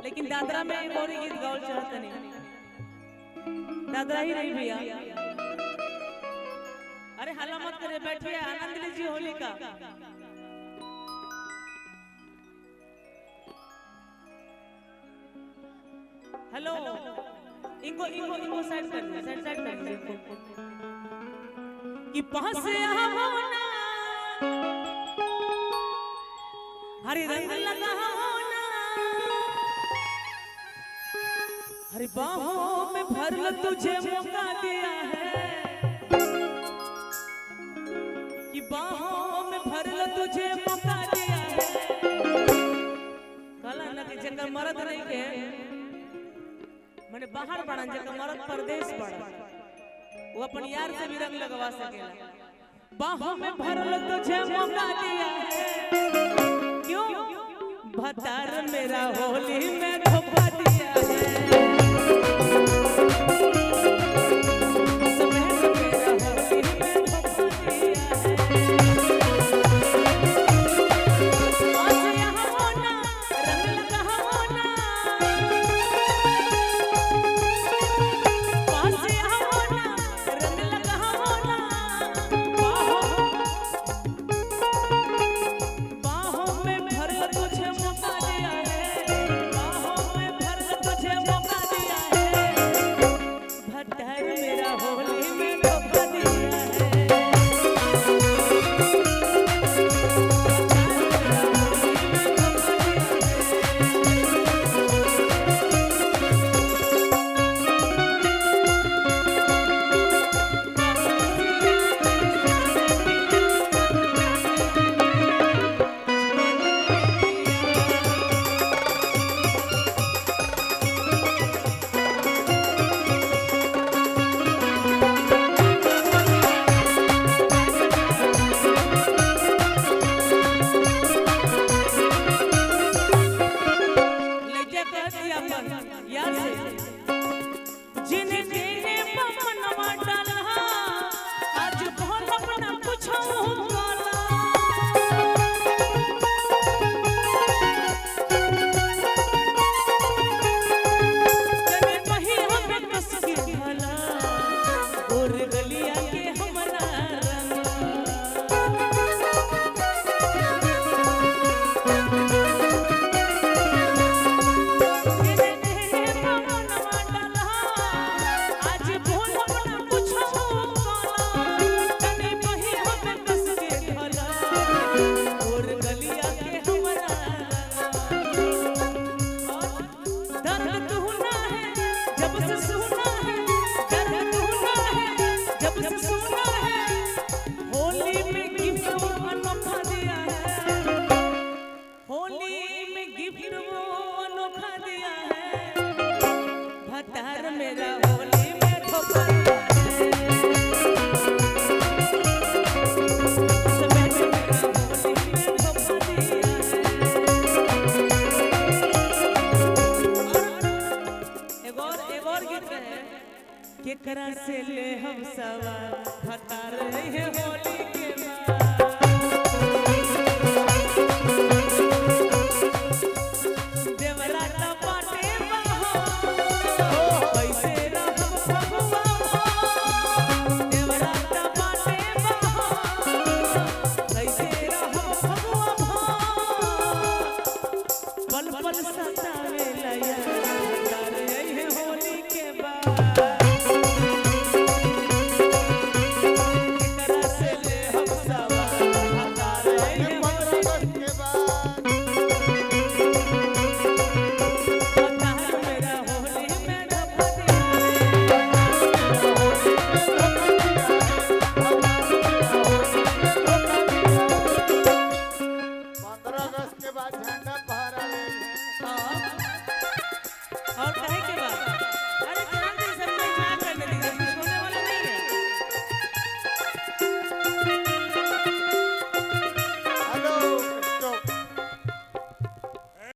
लेकिन दादरा में एक और गीत गावल चाहता नहीं। दादरा ही नहीं भैया। अरे हल्ला मत करे, बैठिए, आनंद लीजिए होली का। हेलो, इनको इनको इनको साइड कर दीजिए, साइड कर दीजिए इनको। कि पास आओ ना, हरे रंग लगा हो ना, हरे बाहों में भर लो, तुझे मौका दिया है कि बाहों में भर लो, तुझे मौका दिया है। कला न कि जगह मरद नहीं के मैंने बाहर पड़ा, जगह मरद परदेश पड़ा, वो अपन यार से भी रंग लगवा सकेला। बाहों में भर लो, तुझे मौका दिया है, क्यों भतार मेरा होली में धोखा दिया है। केकरा से ले हम सवार भतार है होली के देवरा टपाटे बहो कैसे रहब फगुआ, देवरा टपाटे बहो कैसे रहब फगुआ, पल पल सतावे लया भतार है होली के बाद। और